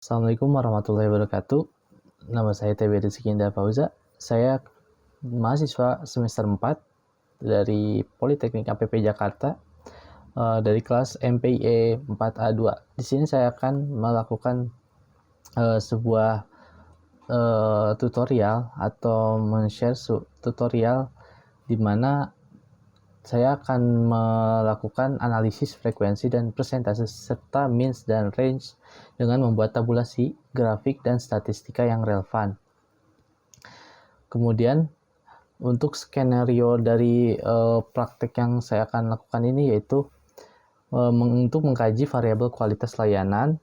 Assalamualaikum warahmatullahi wabarakatuh. Nama saya TB Rizky Indah Fauza. Saya mahasiswa semester 4 dari Politeknik APP Jakarta, dari kelas MPIE 4A2. Di sini saya akan melakukan sebuah tutorial atau men-share tutorial di mana saya akan melakukan analisis frekuensi dan persentase serta means dan range dengan membuat tabulasi, grafik, dan statistika yang relevan. Kemudian untuk skenario dari praktek yang saya akan lakukan ini yaitu untuk mengkaji variabel kualitas layanan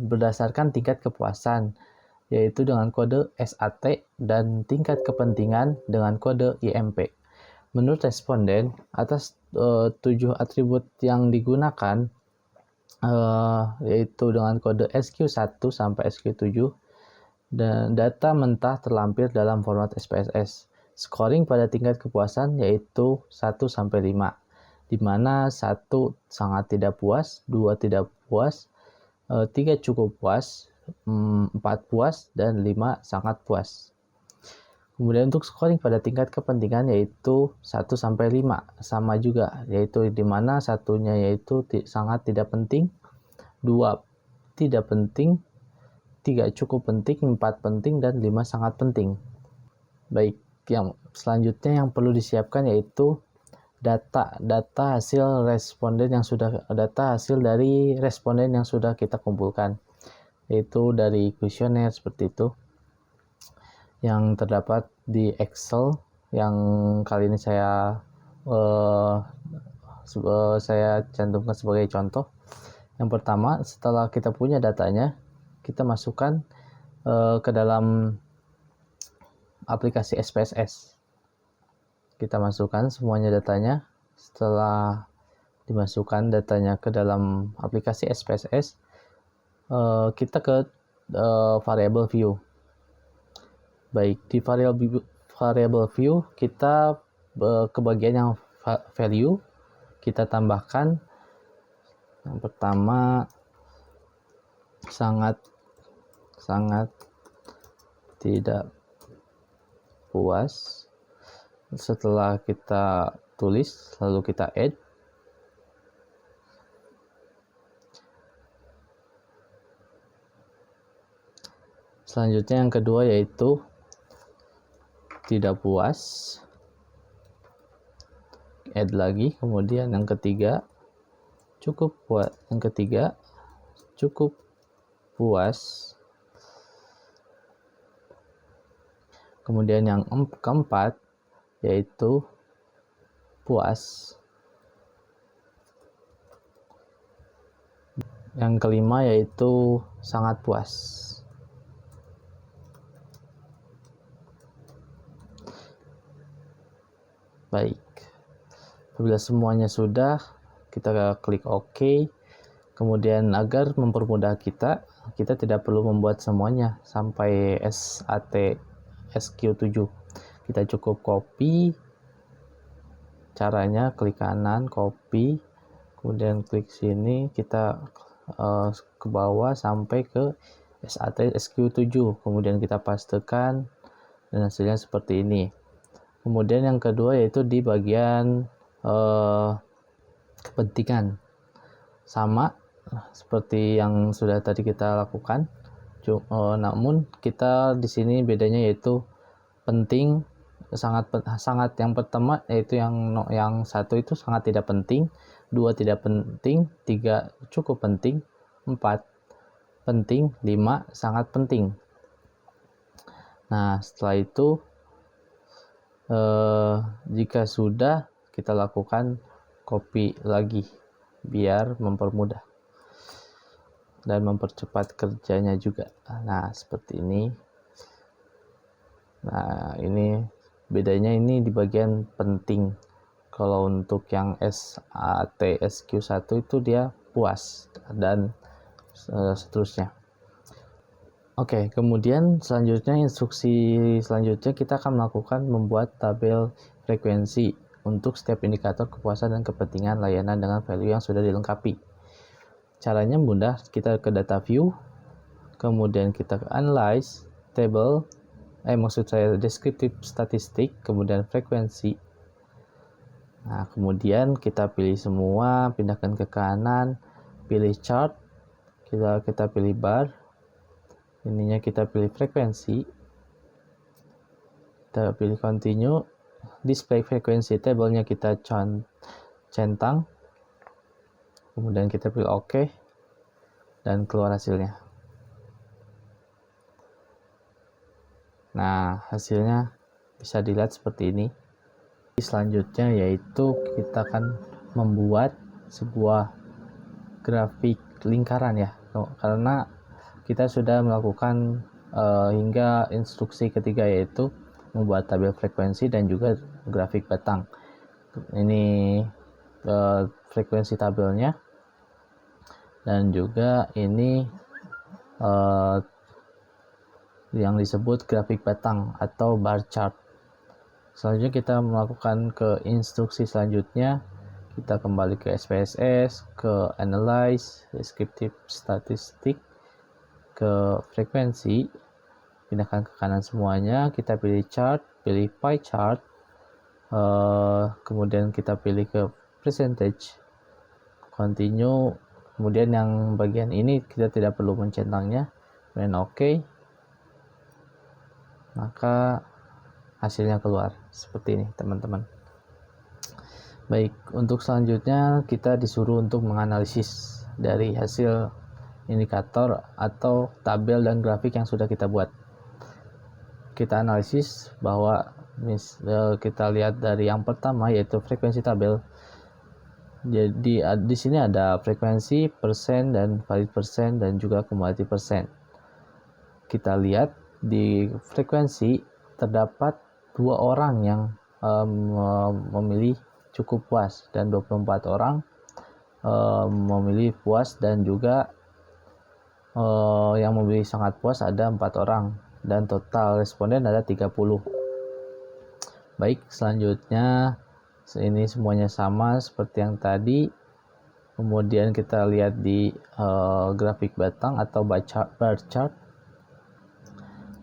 berdasarkan tingkat kepuasan, yaitu dengan kode SAT, dan tingkat kepentingan dengan kode IMP. Menurut responden, atas 7 atribut yang digunakan, yaitu dengan kode SQ1 sampai SQ7, dan data mentah terlampir dalam format SPSS. Scoring pada tingkat kepuasan yaitu 1 sampai 5, di mana 1 sangat tidak puas, 2 tidak puas, 3 cukup puas, 4 puas, dan 5 sangat puas. Kemudian untuk scoring pada tingkat kepentingan yaitu 1 sampai 5, sama juga, yaitu di mana satunya yaitu sangat tidak penting, 2 tidak penting, 3 cukup penting, 4 penting, dan 5 sangat penting. Baik, yang selanjutnya yang perlu disiapkan yaitu data hasil dari responden yang sudah kita kumpulkan, yaitu dari kuesioner seperti itu, yang terdapat di Excel yang kali ini saya cantumkan sebagai contoh. Yang pertama, setelah kita punya datanya, kita masukkan ke dalam aplikasi SPSS. Kita masukkan semuanya datanya. Setelah dimasukkan datanya ke dalam aplikasi SPSS, kita ke variable view. Baik, di variable view kita ke bagian yang value, kita tambahkan yang pertama sangat tidak puas. Setelah kita tulis, lalu kita add. Selanjutnya yang kedua yaitu tidak puas, add lagi. Kemudian yang ketiga cukup puas, yang ketiga cukup puas. Kemudian yang keempat yaitu puas. Yang kelima yaitu sangat puas. Baik, apabila semuanya sudah, kita klik OK. Kemudian agar mempermudah kita tidak perlu membuat semuanya sampai SAT SQ7. Kita cukup copy. Caranya klik kanan, copy, kemudian klik sini, kita ke bawah sampai ke SAT SQ7. Kemudian kita pastekan dan hasilnya seperti ini. Kemudian yang kedua yaitu di bagian kepentingan, sama seperti yang sudah tadi kita lakukan, namun kita di sini bedanya yaitu penting, sangat yang pertama yaitu yang satu itu sangat tidak penting, 2 tidak penting, 3 cukup penting, 4 penting, 5 sangat penting. Nah, setelah itu jika sudah, kita lakukan copy lagi biar mempermudah dan mempercepat kerjanya juga. Nah, seperti ini. Nah, ini bedanya ini di bagian penting. Kalau untuk yang SAT SQ1 itu dia puas dan seterusnya. Oke, kemudian selanjutnya instruksi selanjutnya kita akan membuat tabel frekuensi untuk setiap indikator kepuasan dan kepentingan layanan dengan value yang sudah dilengkapi. Caranya mudah, kita ke data view, kemudian kita ke analyze table, maksud saya descriptive statistik, kemudian frekuensi. Nah, kemudian kita pilih semua, pindahkan ke kanan, pilih chart, kita pilih bar, ininya kita pilih frekuensi, kita pilih continue, display frekuensi tabelnya kita centang, kemudian kita pilih OK, dan keluar hasilnya. Nah, hasilnya bisa dilihat seperti ini. Selanjutnya yaitu kita akan membuat sebuah grafik lingkaran ya, karena kita sudah melakukan hingga instruksi ketiga, yaitu membuat tabel frekuensi dan juga grafik batang. Ini frekuensi tabelnya, dan juga ini yang disebut grafik batang atau bar chart. Selanjutnya kita melakukan ke instruksi selanjutnya, kita kembali ke SPSS, ke analyze, descriptive statistik, ke frekuensi, pindahkan ke kanan semuanya, kita pilih chart, pilih pie chart, kemudian kita pilih ke percentage, continue, kemudian yang bagian ini kita tidak perlu mencentangnya, kemudian OK, maka hasilnya keluar seperti ini teman-teman. Baik, untuk selanjutnya kita disuruh untuk menganalisis dari hasil indikator atau tabel dan grafik yang sudah kita buat. Kita analisis bahwa kita lihat dari yang pertama, yaitu frekuensi tabel. Jadi di sini ada frekuensi, persen, dan valid persen, dan juga cumulative persen. Kita lihat di frekuensi terdapat 2 orang yang memilih cukup puas, dan 24 orang memilih puas, dan juga yang memilih sangat puas ada 4 orang, dan total responden ada 30. Baik, selanjutnya ini semuanya sama seperti yang tadi. Kemudian kita lihat di grafik batang atau bar chart,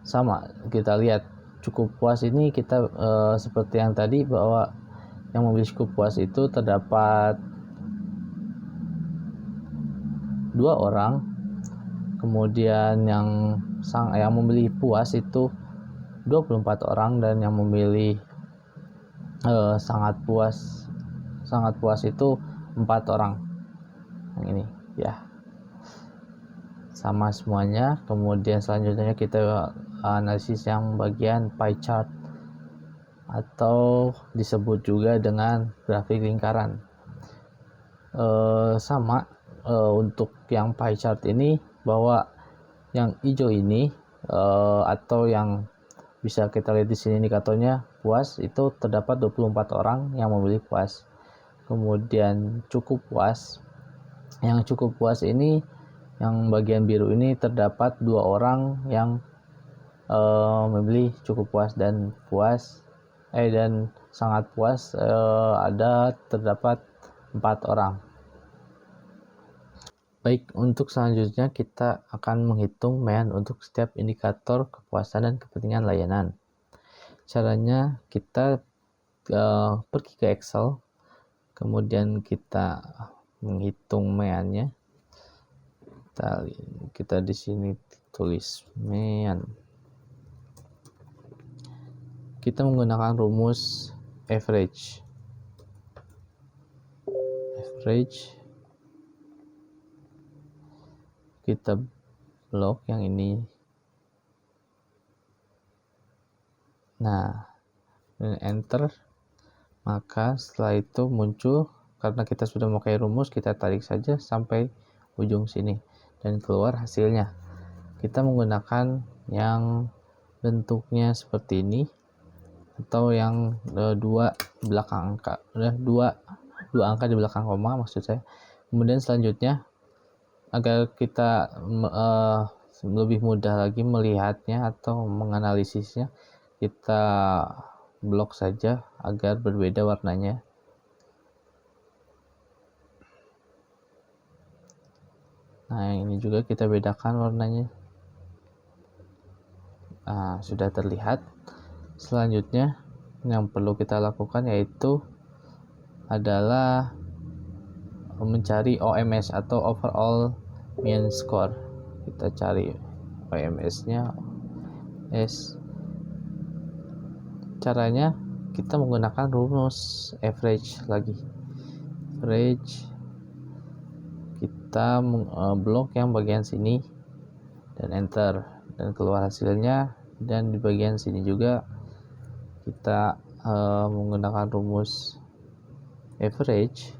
sama, kita lihat cukup puas ini kita seperti yang tadi, bahwa yang memilih cukup puas itu terdapat 2 orang, kemudian yang memilih puas itu 24 orang, dan yang memilih sangat puas itu 4 orang. Yang ini ya, sama semuanya. Kemudian selanjutnya kita analisis yang bagian pie chart atau disebut juga dengan grafik lingkaran. Sama, untuk yang pie chart ini, bahwa yang hijau ini atau yang bisa kita lihat di sini indikatornya puas, itu terdapat 24 orang yang memilih puas. Kemudian cukup puas, yang cukup puas ini, yang bagian biru ini terdapat 2 orang yang memilih cukup puas, dan sangat puas terdapat 4 orang. Baik, untuk selanjutnya kita akan menghitung MEAN untuk setiap indikator kepuasan dan kepentingan layanan. Caranya kita pergi ke Excel, kemudian kita menghitung MEAN-nya. Kita di sini tulis MEAN. Kita menggunakan rumus average. Kita blok yang ini. Nah, enter. Maka setelah itu muncul, karena kita sudah memakai rumus, kita tarik saja sampai ujung sini dan keluar hasilnya. Kita menggunakan yang bentuknya seperti ini, atau yang dua angka di belakang koma, maksud saya. Kemudian selanjutnya, agar kita lebih mudah lagi melihatnya atau menganalisisnya, kita blok saja agar berbeda warnanya. Nah, ini juga kita bedakan warnanya. sudah terlihat. Selanjutnya yang perlu kita lakukan yaitu adalah mencari OMS atau overall mean score. Kita cari OMS-nya. Caranya kita menggunakan rumus average lagi. Average, kita blok yang bagian sini dan enter, dan keluar hasilnya. Dan di bagian sini juga kita menggunakan rumus average,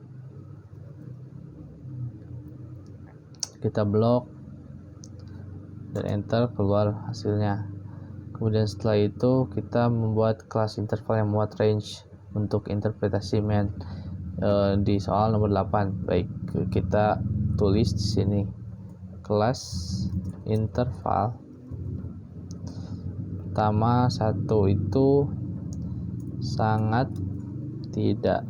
kita blok dan enter, keluar hasilnya. Kemudian setelah itu kita membuat kelas interval yang memuat range untuk interpretasi mean di soal nomor 8. Baik, kita tulis di sini kelas interval pertama 1 itu sangat tidak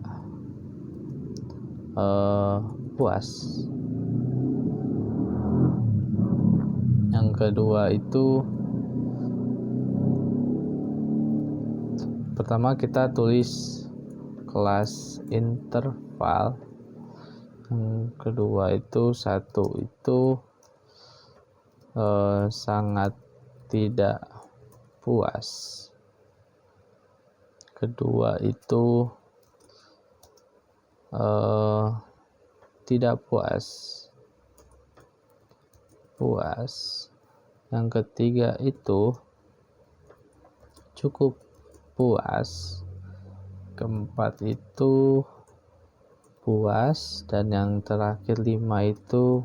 puas. Yang kedua itu, pertama kita tulis kelas interval. Yang kedua itu 1 itu sangat tidak puas. Kedua itu tidak puas. Yang ketiga itu cukup puas. Keempat itu puas, dan yang terakhir 5 itu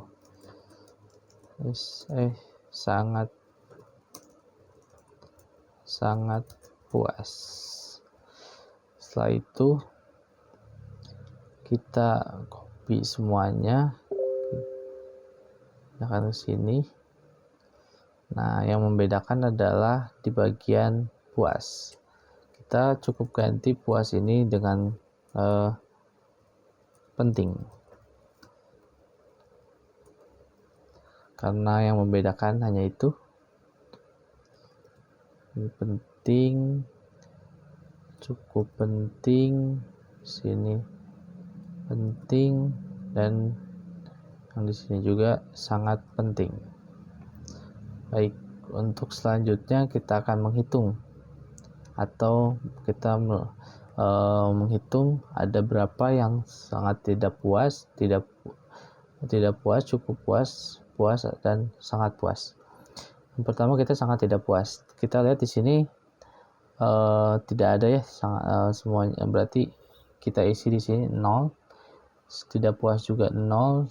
sangat puas. Setelah itu kita copy semuanya, akan ke sini. Nah, yang membedakan adalah di bagian puas. Kita cukup ganti puas ini dengan penting, karena yang membedakan hanya itu. Ini penting, cukup penting, sini penting, dan yang di sini juga sangat penting. Baik, untuk selanjutnya kita akan menghitung, atau kita menghitung ada berapa yang sangat tidak puas, tidak puas, cukup puas, puas, dan sangat puas. Yang pertama kita sangat tidak puas. Kita lihat di sini tidak ada ya semuanya, berarti kita isi di sini 0. Tidak puas juga 0.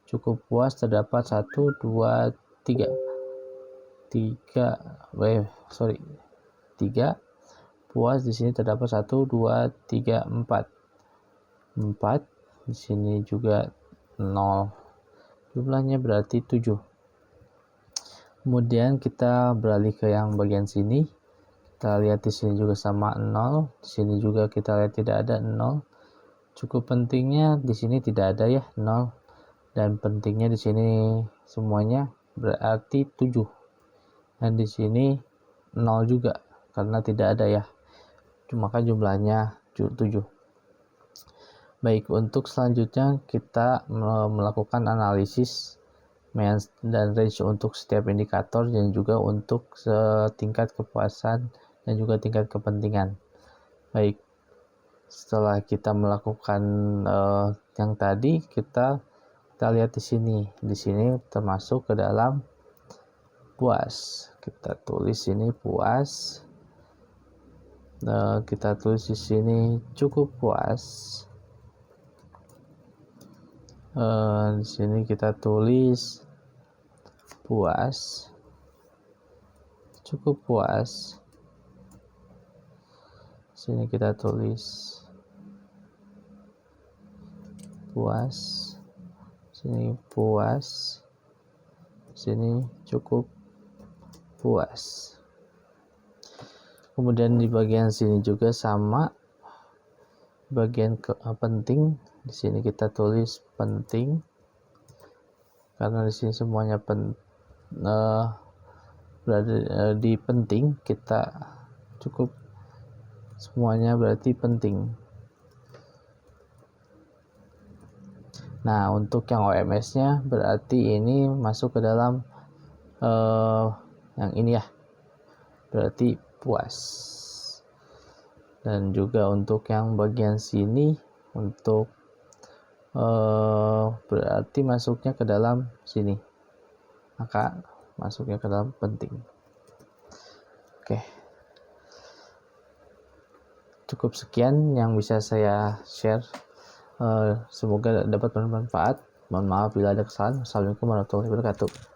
Cukup puas terdapat 1, 2, 3. 3. Puas di sini terdapat 1, 2, 3, 4. 4. Di sini juga 0. Jumlahnya berarti 7. Kemudian kita beralih ke yang bagian sini. Kita lihat di sini juga sama 0. Di sini juga kita lihat tidak ada 0. Cukup pentingnya di sini tidak ada ya 0. Dan pentingnya di sini semuanya berarti 7. Dan di sini 0 juga karena tidak ada ya. Maka jumlahnya 7. Baik, untuk selanjutnya kita melakukan analisis mean dan range untuk setiap indikator, dan juga untuk tingkat kepuasan dan juga tingkat kepentingan. Baik, setelah kita melakukan yang tadi, kita lihat di sini. Di sini termasuk ke dalam puas. Kita tulis ini puas. Kita tulis di sini cukup puas. Di sini kita tulis puas, cukup puas. Di sini kita tulis puas. Di sini puas. Di sini cukup puas. Kemudian di bagian sini juga sama. Bagian penting, di sini kita tulis penting, karena di sini semuanya berada di penting, kita cukup semuanya berarti penting. Nah, untuk yang OMS-nya berarti ini masuk ke dalam yang ini ya, berarti puas. Dan juga untuk yang bagian sini untuk berarti masuknya ke dalam sini, maka masuknya ke dalam penting. Oke, cukup sekian yang bisa saya share. Semoga dapat bermanfaat. Mohon maaf bila ada kesalahan. Assalamualaikum warahmatullahi wabarakatuh.